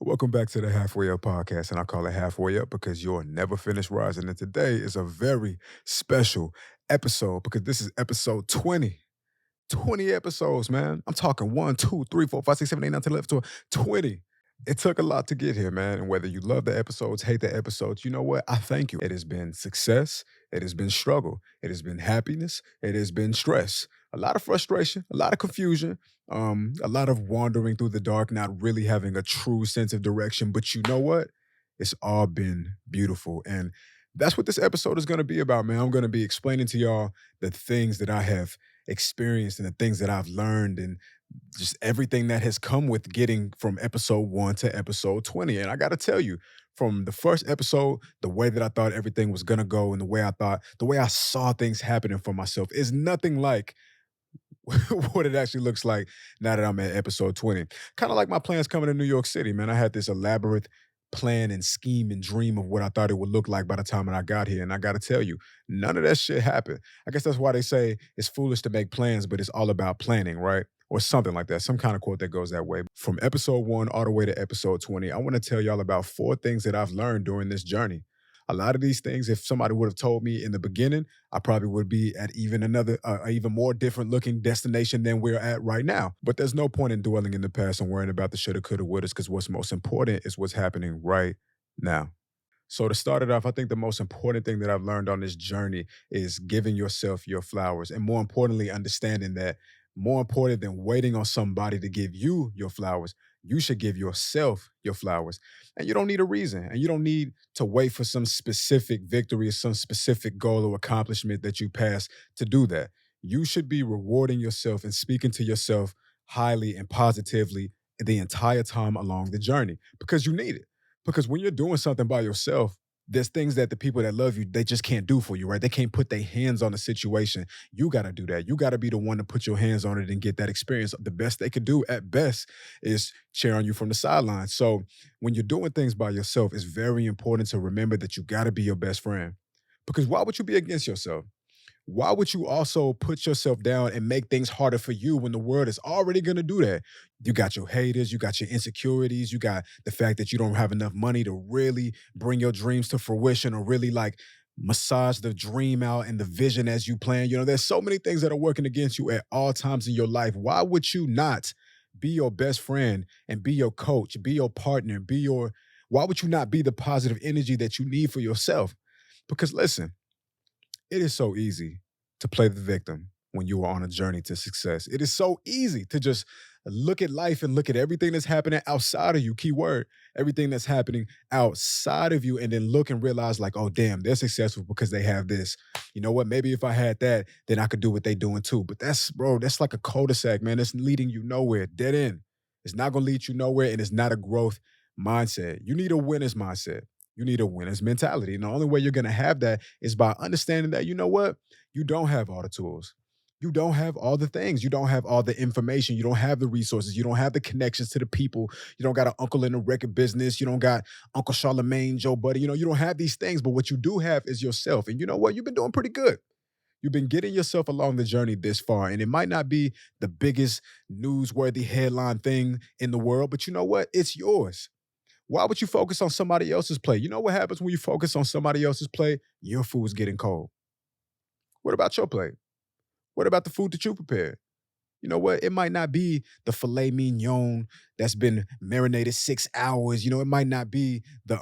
Welcome back to the Halfway Up podcast, and I call it Halfway Up because you'll never finish rising. And today is a very special episode because this is episode 20. 20 episodes, man. I'm talking 1, 2, 3, 4, 5, 6, 7, 8, 9, 10, 11, 12, 20. It took a lot to get here, man. And whether you love the episodes, hate the episodes, you know what? I thank you. It has been success. It has been struggle. It has been happiness. It has been stress. A lot of frustration, a lot of confusion, a lot of wandering through the dark, not really having a true sense of direction. But you know what? It's all been beautiful. And that's what this episode is going to be about, man. I'm going to be explaining to y'all the things that I have experienced and the things that I've learned and just everything that has come with getting from episode 1 to episode 20. And I got to tell you, from the first episode, the way that I thought everything was going to go and the way I saw things happening for myself is nothing like what it actually looks like now that I'm at episode 20. Kind of like my plans coming to New York City, man. I had this elaborate plan and scheme and dream of what I thought it would look like by the time that I got here. And I got to tell you, none of that shit happened. I guess that's why they say it's foolish to make plans, but it's all about planning, right? Or something like that. Some kind of quote that goes that way. From episode 1 all the way to episode 20, I want to tell y'all about 4 things that I've learned during this journey. A lot of these things, if somebody would have told me in the beginning, I probably would be at even another, even more different looking destination than we're at right now. But there's no point in dwelling in the past and worrying about the shoulda, coulda, wouldas, because what's most important is what's happening right now. So to start it off, I think the most important thing that I've learned on this journey is giving yourself your flowers, and more importantly, understanding that more important than waiting on somebody to give you your flowers, you should give yourself your flowers. And you don't need a reason, and you don't need to wait for some specific victory or some specific goal or accomplishment that you pass to do that. You should be rewarding yourself and speaking to yourself highly and positively the entire time along the journey because you need it. Because when you're doing something by yourself, there's things that the people that love you, they just can't do for you, right? They can't put their hands on the situation. You got to do that. You got to be the one to put your hands on it and get that experience. The best they could do at best is cheer on you from the sidelines. So when you're doing things by yourself, it's very important to remember that you got to be your best friend. Because why would you be against yourself? Why would you also put yourself down and make things harder for you when the world is already going to do that? You got your haters, you got your insecurities, you got the fact that you don't have enough money to really bring your dreams to fruition or really like massage the dream out and the vision as you plan. You know, there's so many things that are working against you at all times in your life. Why would you not be your best friend and be your coach, be your partner, why would you not be the positive energy that you need for yourself? Because listen, it is so easy to play the victim when you are on a journey to success. It is so easy to just look at life and look at everything that's happening outside of you, keyword, everything that's happening outside of you, and then look and realize, like, oh, damn, they're successful because they have this. You know what? Maybe if I had that, then I could do what they're doing too. But that's, bro, that's like a cul-de-sac, man. It's leading you nowhere, dead end. It's not going to lead you nowhere, and it's not a growth mindset. You need a winner's mindset. You need a winner's mentality. And the only way you're going to have that is by understanding that, you know what? You don't have all the tools. You don't have all the things. You don't have all the information. You don't have the resources. You don't have the connections to the people. You don't got an uncle in the record business. You don't got Uncle Charlemagne, Joe Buddy. You don't have these things, but what you do have is yourself. And you know what? You've been doing pretty good. You've been getting yourself along the journey this far. And it might not be the biggest newsworthy headline thing in the world, but you know what? It's yours. Why would you focus on somebody else's play? You know what happens when you focus on somebody else's play? Your food's getting cold. What about your plate? What about the food that you prepared? You know what? It might not be the filet mignon that's been marinated 6 hours. You know, it might not be the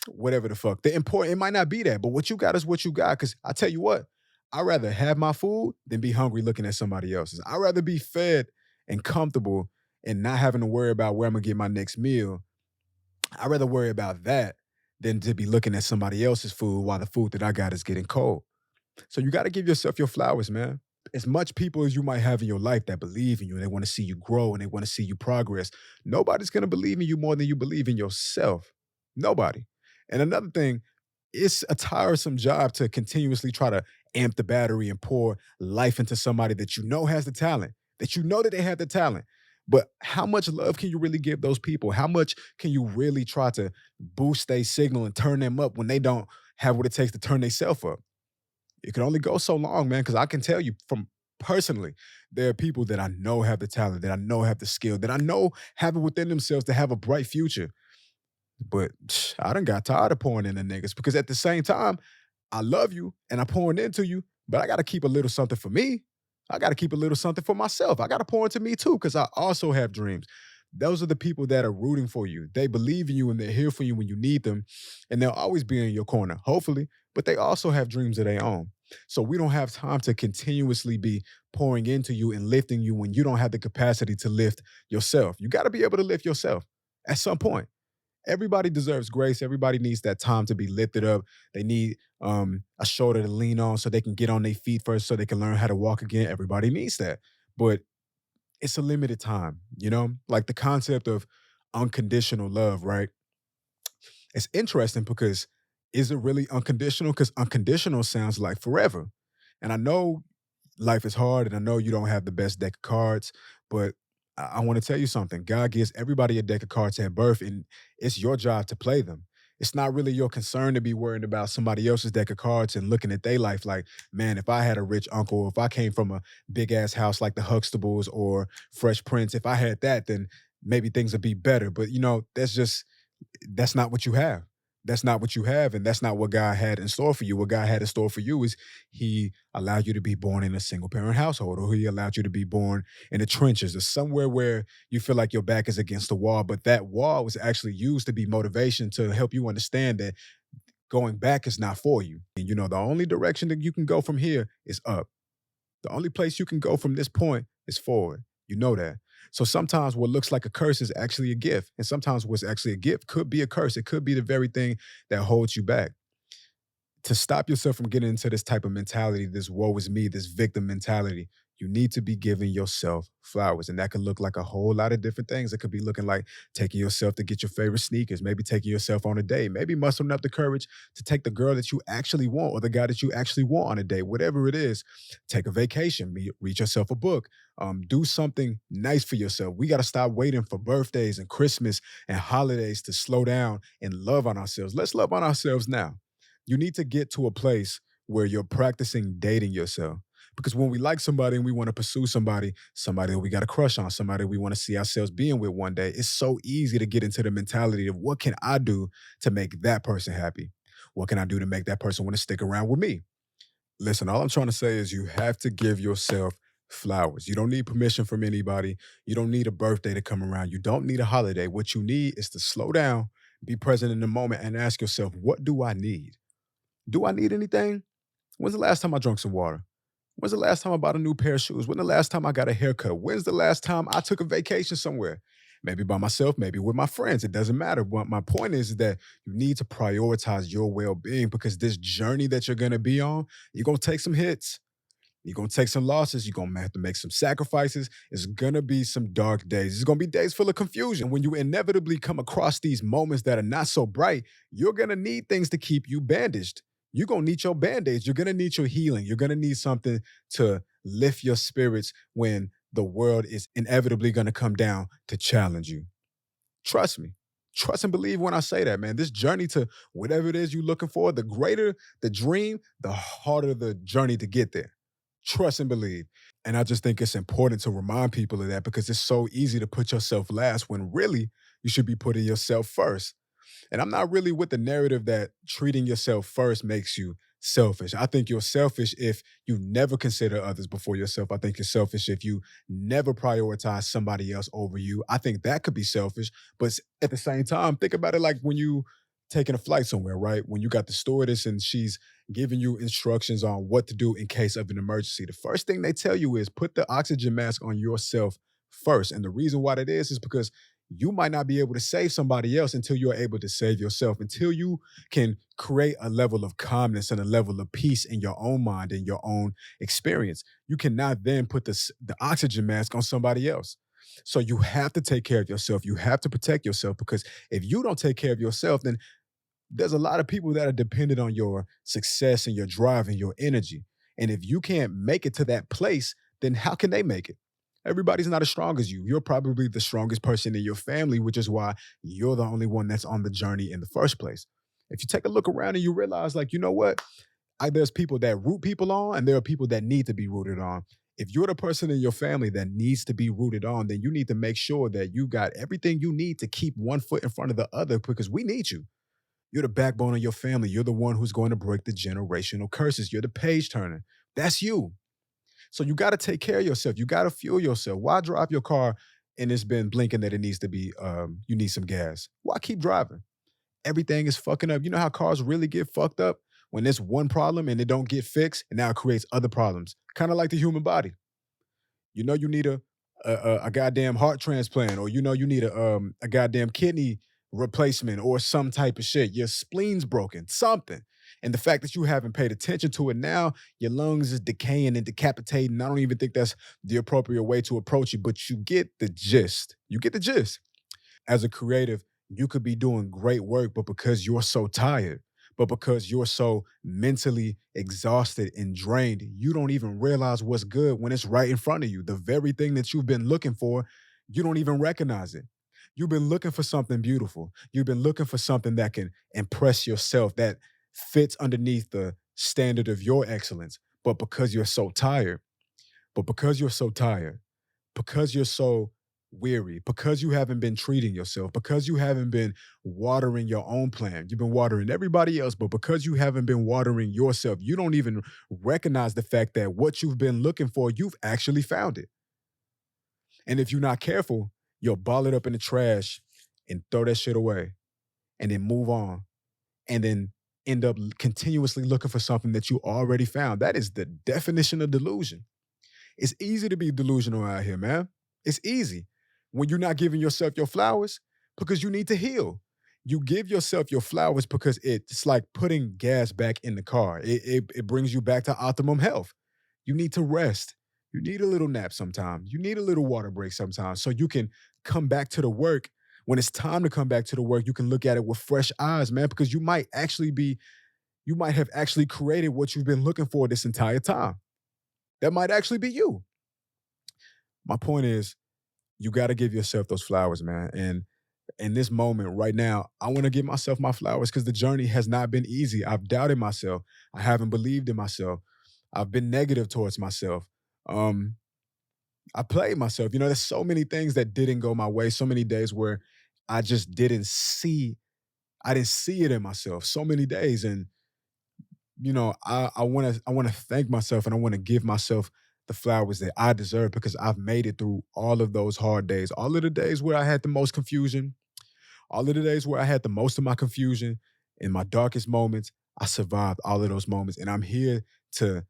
whatever the fuck. The important, it might not be that, but what you got is what you got. Cause I tell you what, I'd rather have my food than be hungry looking at somebody else's. I'd rather be fed and comfortable and not having to worry about where I'm gonna get my next meal. I'd rather worry about that than to be looking at somebody else's food while the food that I got is getting cold. So you got to give yourself your flowers, man. As much people as you might have in your life that believe in you and they want to see you grow and they want to see you progress, nobody's going to believe in you more than you believe in yourself. Nobody. And another thing, it's a tiresome job to continuously try to amp the battery and pour life into somebody that you know has the talent, that you know that they have the talent. But how much love can you really give those people? How much can you really try to boost their signal and turn them up when they don't have what it takes to turn themselves up? It can only go so long, man, because I can tell you from Personally, there are people that I know have the talent, that I know have the skill, that I know have it within themselves to have a bright future. But I done got tired of pouring into niggas because at the same time, I love you and I'm pouring into you, but I got to keep a little something for me. I got to keep a little something for myself. I got to pour into me too because I also have dreams. Those are the people that are rooting for you. They believe in you and they're here for you when you need them. And they'll always be in your corner, hopefully, but they also have dreams of their own. So we don't have time to continuously be pouring into you and lifting you when you don't have the capacity to lift yourself. You got to be able to lift yourself at some point. Everybody deserves grace. Everybody needs that time to be lifted up. They need a shoulder to lean on so they can get on their feet first so they can learn how to walk again. Everybody needs that. But it's a limited time, you know? Like the concept of unconditional love, right? It's interesting because is it really unconditional? Because unconditional sounds like forever. And I know life is hard and I know you don't have the best deck of cards, but I want to tell you something. God gives everybody a deck of cards at birth, and it's your job to play them. It's not really your concern to be worried about somebody else's deck of cards and looking at their life like, man, if I had a rich uncle, if I came from a big ass house like the Huxtables or Fresh Prince, if I had that, then maybe things would be better. But that's not what you have. That's not what you have, and that's not what God had in store for you. What God had in store for you is He allowed you to be born in a single parent household, or He allowed you to be born in the trenches, or somewhere where you feel like your back is against the wall. But that wall was actually used to be motivation to help you understand that going back is not for you. And the only direction that you can go from here is up. The only place you can go from this point is forward. You know that. So sometimes what looks like a curse is actually a gift. And sometimes what's actually a gift could be a curse. It could be the very thing that holds you back. To stop yourself from getting into this type of mentality, this woe is me, this victim mentality, you need to be giving yourself flowers. And that could look like a whole lot of different things. It could be looking like taking yourself to get your favorite sneakers, maybe taking yourself on a date, maybe mustering up the courage to take the girl that you actually want or the guy that you actually want on a date, whatever it is. Take a vacation, read yourself a book, do something nice for yourself. We got to stop waiting for birthdays and Christmas and holidays to slow down and love on ourselves. Let's love on ourselves now. You need to get to a place where you're practicing dating yourself. Because when we like somebody and we want to pursue somebody that we got a crush on, somebody we want to see ourselves being with one day, it's so easy to get into the mentality of what can I do to make that person happy? What can I do to make that person want to stick around with me? Listen, all I'm trying to say is you have to give yourself flowers. You don't need permission from anybody. You don't need a birthday to come around. You don't need a holiday. What you need is to slow down, be present in the moment, and ask yourself, what do I need? Do I need anything? When's the last time I drank some water? When's the last time I bought a new pair of shoes? When's the last time I got a haircut? When's the last time I took a vacation somewhere? Maybe by myself, maybe with my friends. It doesn't matter. But my point is that you need to prioritize your well being because this journey that you're going to be on, you're going to take some hits. You're going to take some losses. You're going to have to make some sacrifices. It's going to be some dark days. It's going to be days full of confusion. When you inevitably come across these moments that are not so bright, you're going to need things to keep you bandaged. You're going to need your band-aids. You're going to need your healing. You're going to need something to lift your spirits when the world is inevitably going to come down to challenge you. Trust me. Trust and believe when I say that, man. This journey to whatever it is you're looking for, the greater the dream, the harder the journey to get there. Trust and believe. And I just think it's important to remind people of that because it's so easy to put yourself last when really you should be putting yourself first. And I'm not really with the narrative that treating yourself first makes you selfish. I think you're selfish if you never consider others before yourself. I think you're selfish if you never prioritize somebody else over you. I think that could be selfish. But at the same time, think about it like when you taking a flight somewhere, right? When you got the stewardess and she's giving you instructions on what to do in case of an emergency. The first thing they tell you is put the oxygen mask on yourself first. And the reason why that is because you might not be able to save somebody else until you're able to save yourself, until you can create a level of calmness and a level of peace in your own mind and your own experience. You cannot then put the oxygen mask on somebody else. So you have to take care of yourself. You have to protect yourself because if you don't take care of yourself, then there's a lot of people that are dependent on your success and your drive and your energy. And if you can't make it to that place, then how can they make it? Everybody's not as strong as you. You're probably the strongest person in your family, which is why you're the only one that's on the journey in the first place. If you take a look around and you realize, like, you know what? There's people that root people on, and there are people that need to be rooted on. If you're the person in your family that needs to be rooted on, then you need to make sure that you got everything you need to keep one foot in front of the other because we need you. You're the backbone of your family. You're the one who's going to break the generational curses. You're the page turner. That's you. So you got to take care of yourself. You got to fuel yourself. Why drive your car and it's been blinking that it needs to be, you need some gas? Why keep driving? Everything is fucking up. You know how cars really get fucked up? When there's one problem and it don't get fixed, and now it creates other problems. Kind of like the human body. You know you need a goddamn heart transplant, or you know you need a goddamn kidney replacement, or some type of shit. Your spleen's broken, something. And the fact that you haven't paid attention to it now, your lungs is decaying and decapitating. I don't even think that's the appropriate way to approach it, but you get the gist. You get the gist. As a creative, you could be doing great work, but because you're so tired, but because you're so mentally exhausted and drained, you don't even realize what's good when it's right in front of you. The very thing that you've been looking for, you don't even recognize it. You've been looking for something beautiful. You've been looking for something that can impress yourself, that fits underneath the standard of your excellence. But because you're so tired, but because you're so tired, because you're so weary, because you haven't been treating yourself, because you haven't been watering your own plant, you've been watering everybody else, but because you haven't been watering yourself, you don't even recognize the fact that what you've been looking for, you've actually found it. And if you're not careful, you'll ball it up in the trash and throw that shit away and then move on and then end up continuously looking for something that you already found. That is the definition of delusion. It's easy to be delusional out here, man. It's easy when you're not giving yourself your flowers because you need to heal. You give yourself your flowers because it's like putting gas back in the car. It brings you back to optimum health. You need to rest. You need a little nap sometimes. You need a little water break sometimes so you can come back to the work. When it's time to come back to the work, you can look at it with fresh eyes, man, because you might have actually created what you've been looking for this entire time. That might actually be you. My point is, you got to give yourself those flowers, man. And in this moment right now, I want to give myself my flowers because the journey has not been easy. I've doubted myself. I haven't believed in myself. I've been negative towards myself. Um, I played myself. You know, there's so many things that didn't go my way. So many days where I just I didn't see it in myself. So many days, and I want to thank myself and I want to give myself the flowers that I deserve because I've made it through all of those hard days, all of the days where I had the most confusion, all of the days where I had the most of my confusion in my darkest moments. I survived all of those moments, and I'm here to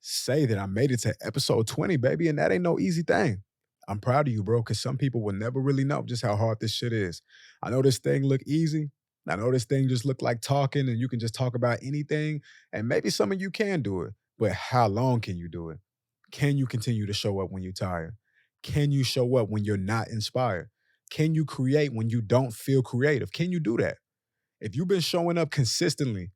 say that I made it to episode 20, baby, and that ain't no easy thing. I'm proud of you, bro, because some people will never really know just how hard this shit is. I know this thing look easy. I know this thing just look like talking, and you can just talk about anything, and maybe some of you can do it, but how long can you do it? Can you continue to show up when you're tired? Can you show up when you're not inspired? Can you create when you don't feel creative? Can you do that? If you've been showing up consistently,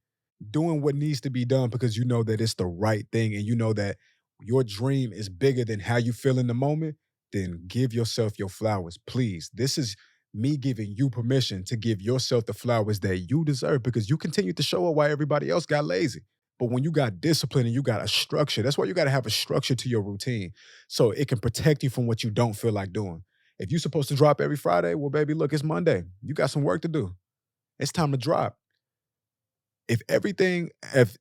doing what needs to be done because you know that it's the right thing and you know that your dream is bigger than how you feel in the moment, then give yourself your flowers, please. This is me giving you permission to give yourself the flowers that you deserve because you continue to show up while everybody else got lazy. But when you got discipline and you got a structure, that's why you got to have a structure to your routine so it can protect you from what you don't feel like doing. If you're supposed to drop every Friday, well, baby, look, it's Monday. You got some work to do. It's time to drop. If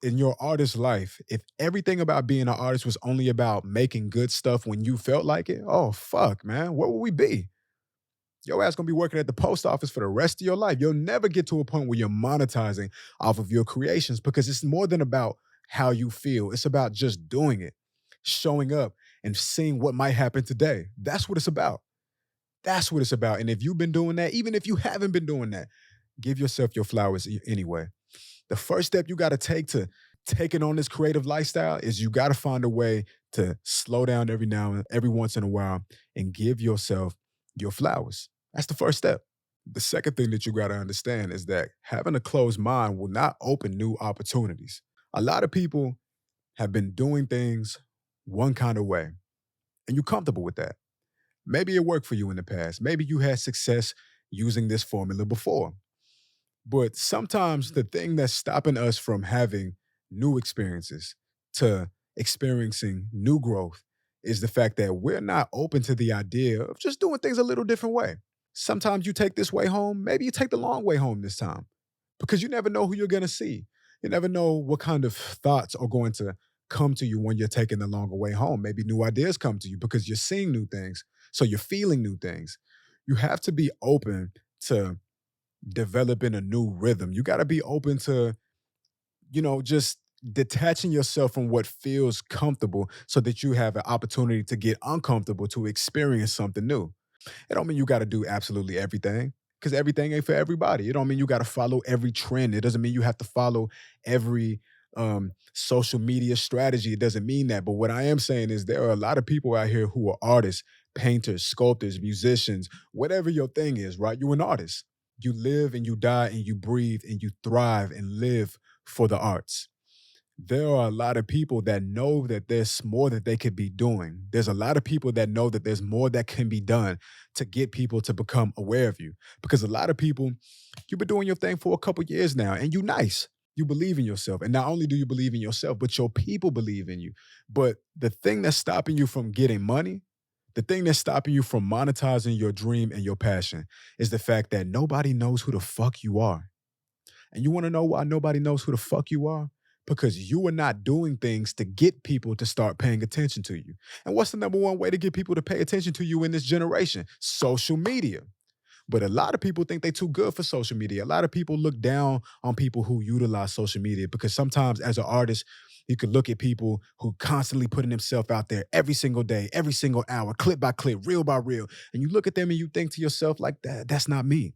in your artist life, if everything about being an artist was only about making good stuff when you felt like it, oh fuck, man, where would we be? Your ass gonna be working at the post office for the rest of your life. You'll never get to a point where you're monetizing off of your creations because it's more than about how you feel. It's about just doing it, showing up, and seeing what might happen today. That's what it's about. That's what it's about. And if you've been doing that, even if you haven't been doing that, give yourself your flowers anyway. The first step you got to take to taking on this creative lifestyle is you got to find a way to slow down every once in a while and give yourself your flowers. That's the first step. The second thing that you got to understand is that having a closed mind will not open new opportunities. A lot of people have been doing things one kind of way, and you're comfortable with that. Maybe it worked for you in the past. Maybe you had success using this formula before. But sometimes the thing that's stopping us from having new experiences to experiencing new growth is the fact that we're not open to the idea of just doing things a little different way. Sometimes you take this way home, maybe you take the long way home this time because you never know who you're going to see. You never know what kind of thoughts are going to come to you when you're taking the longer way home. Maybe new ideas come to you because you're seeing new things. So you're feeling new things. You have to be open to developing a new rhythm. You got to be open to, just detaching yourself from what feels comfortable so that you have an opportunity to get uncomfortable to experience something new. It don't mean you got to do absolutely everything because everything ain't for everybody. It don't mean you got to follow every trend. It doesn't mean you have to follow every social media strategy. It doesn't mean that. But what I am saying is there are a lot of people out here who are artists, painters, sculptors, musicians, whatever your thing is, right? You're an artist. You live and you die and you breathe and you thrive and live for the arts. There are a lot of people that know that there's more that they could be doing. There's a lot of people that know that there's more that can be done to get people to become aware of you. Because a lot of people, you've been doing your thing for a couple years now, and you nice. You believe in yourself. And not only do you believe in yourself, but your people believe in you. But the thing that's stopping you from getting money, the thing that's stopping you from monetizing your dream and your passion is the fact that nobody knows who the fuck you are. And you want to know why nobody knows who the fuck you are? Because you are not doing things to get people to start paying attention to you. And what's the number one way to get people to pay attention to you in this generation? Social media. But a lot of people think they're too good for social media. A lot of people look down on people who utilize social media because sometimes as an artist, you could look at people who constantly putting themselves out there every single day, every single hour, clip by clip, reel by reel. And you look at them and you think to yourself like, that's not me.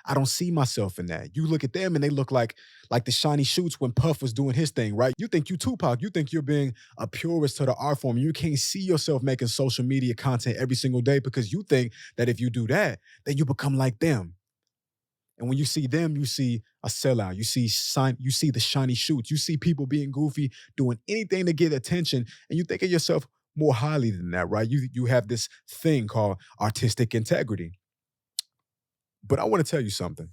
I don't see myself in that. You look at them and they look like the shiny shoots when Puff was doing his thing, right? You think you Tupac. You think you're being a purist to the art form. You can't see yourself making social media content every single day because you think that if you do that, then you become like them. And when you see them, you see a sellout. You see the shiny shoots. You see people being goofy, doing anything to get attention, and you think of yourself more highly than that, right? You have this thing called artistic integrity. But I want to tell you something.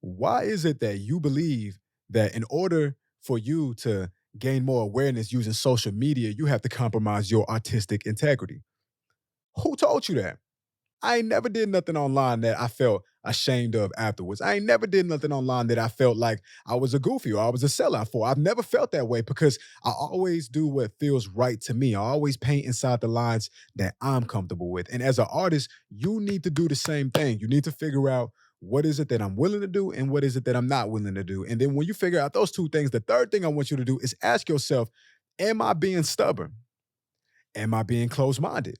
Why is it that you believe that in order for you to gain more awareness using social media, you have to compromise your artistic integrity? Who told you that? I ain't never did nothing online that I felt ashamed of afterwards. I ain't never did nothing online that I felt like I was a goofy or I was a sellout for. I've never felt that way because I always do what feels right to me. I always paint inside the lines that I'm comfortable with. And as an artist, you need to do the same thing. You need to figure out what is it that I'm willing to do and what is it that I'm not willing to do. And then when you figure out those two things, the third thing I want you to do is ask yourself, am I being stubborn? Am I being closed minded?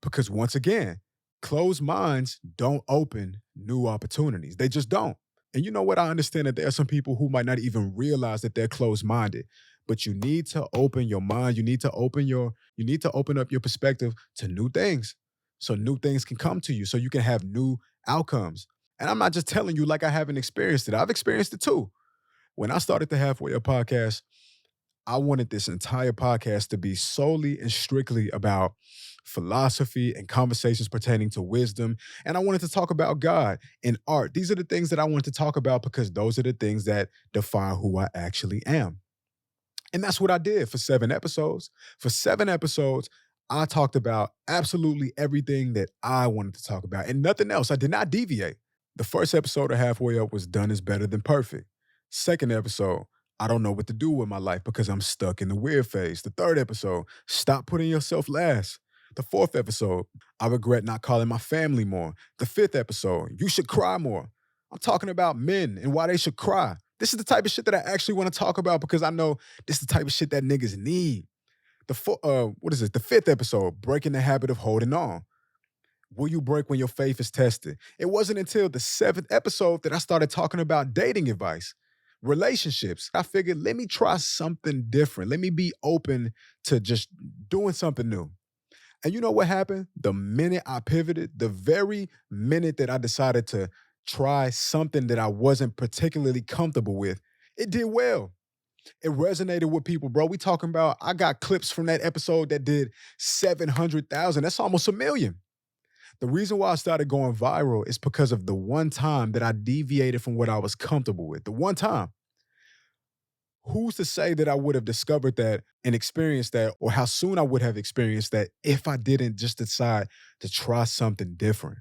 Because once again, closed minds don't open new opportunities. They just don't. And you know what? I understand that there are some people who might not even realize that they're closed minded, but you need to open your mind. You need to open up your perspective to new things so new things can come to you so you can have new outcomes. And I'm not just telling you like I haven't experienced it. I've experienced it too. When I started the Halfway Up podcast, I wanted this entire podcast to be solely and strictly about philosophy and conversations pertaining to wisdom. And I wanted to talk about God and art. These are the things that I wanted to talk about because those are the things that define who I actually am. And that's what I did for 7 episodes. For 7 episodes, I talked about absolutely everything that I wanted to talk about and nothing else. I did not deviate. The first episode of Halfway Up was Done is Better Than Perfect. Second episode, I don't know what to do with my life because I'm stuck in the weird phase. The third episode, Stop Putting Yourself Last. The fourth episode, I regret not calling my family more. The fifth episode, You Should Cry More. I'm talking about men and why they should cry. This is the type of shit that I actually want to talk about because I know this is the type of shit that niggas need. The fifth episode, Breaking the Habit of Holding On. Will you break when your faith is tested? It wasn't until the seventh episode that I started talking about dating advice, relationships. I figured, let me try something different. Let me be open to just doing something new. And you know what happened? The minute I pivoted, the very minute that I decided to try something that I wasn't particularly comfortable with, it did well. It resonated with people, bro. We talking about, I got clips from that episode that did 700,000. That's almost a million. The reason why I started going viral is because of the one time that I deviated from what I was comfortable with. The one time. Who's to say that I would have discovered that and experienced that, or how soon I would have experienced that if I didn't just decide to try something different?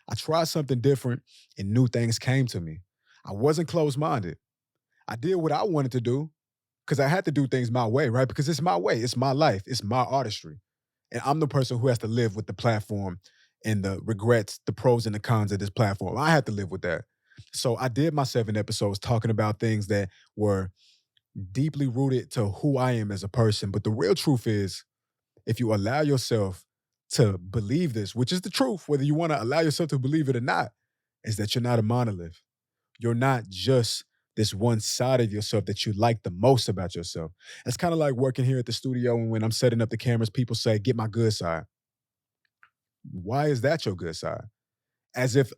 I tried something different and new things came to me. I wasn't closed minded. I did what I wanted to do because I had to do things my way, right? Because it's my way, it's my life, it's my artistry. And I'm the person who has to live with the platform and the regrets, the pros and the cons of this platform. I had to live with that. So I did my 7 episodes talking about things that were deeply rooted to who I am as a person. But the real truth is, if you allow yourself to believe this, which is the truth, whether you want to allow yourself to believe it or not, is that you're not a monolith. You're not just this one side of yourself that you like the most about yourself. It's kind of like working here at the studio, and when I'm setting up the cameras, people say, "Get my good side." Why is that your good side? As if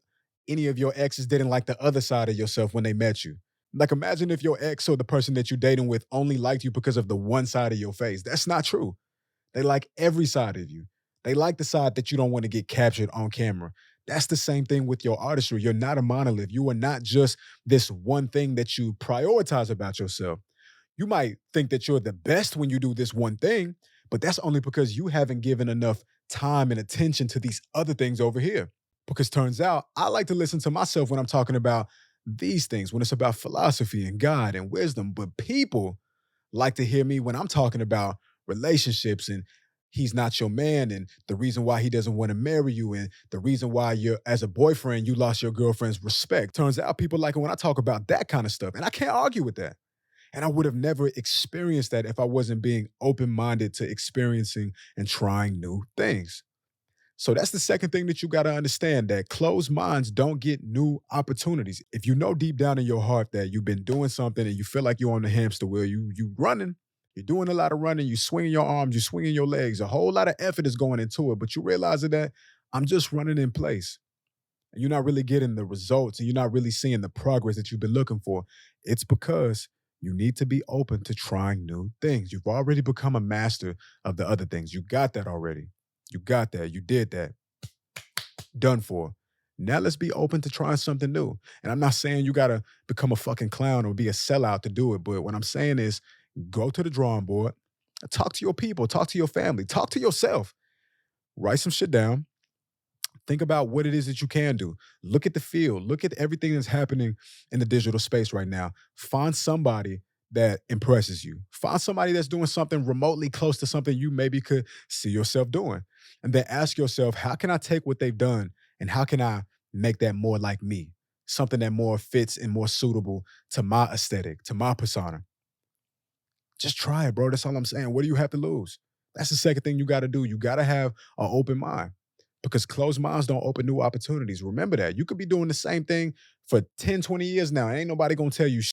any of your exes didn't like the other side of yourself when they met you. Like, imagine if your ex or the person that you're dating with only liked you because of the one side of your face. That's not true. They like every side of you. They like the side that you don't want to get captured on camera. That's the same thing with your artistry. You're not a monolith. You are not just this one thing that you prioritize about yourself. You might think that you're the best when you do this one thing, but that's only because you haven't given enough time and attention to these other things over here. Because turns out I like to listen to myself when I'm talking about these things, when it's about philosophy and God and wisdom. But people like to hear me when I'm talking about relationships and he's not your man and the reason why he doesn't want to marry you and the reason why you're as a boyfriend you lost your girlfriend's respect. Turns out people like it when I talk about that kind of stuff. And I can't argue with that. And I would have never experienced that if I wasn't being open-minded to experiencing and trying new things. So that's the second thing that you got to understand, that closed minds don't get new opportunities. If you know deep down in your heart that you've been doing something and you feel like you're on the hamster wheel, you running, you're doing a lot of running, you swinging your arms, you swinging your legs, a whole lot of effort is going into it, but you realize that I'm just running in place. And you're not really getting the results and you're not really seeing the progress that you've been looking for. It's because you need to be open to trying new things. You've already become a master of the other things. You got that already. You got that. You did that. Done for. Now let's be open to trying something new. And I'm not saying you got to become a fucking clown or be a sellout to do it. But what I'm saying is go to the drawing board, talk to your people, talk to your family, talk to yourself, write some shit down. Think about what it is that you can do. Look at the field. Look at everything that's happening in the digital space right now. Find somebody that impresses you. Find somebody that's doing something remotely close to something you maybe could see yourself doing. And then ask yourself, how can I take what they've done and how can I make that more like me? Something that more fits and more suitable to my aesthetic, to my persona. Just try it, bro. That's all I'm saying. What do you have to lose? That's the second thing you got to do. You got to have an open mind because closed minds don't open new opportunities. Remember that. You could be doing the same thing for 10, 20 years now. Ain't nobody going to tell you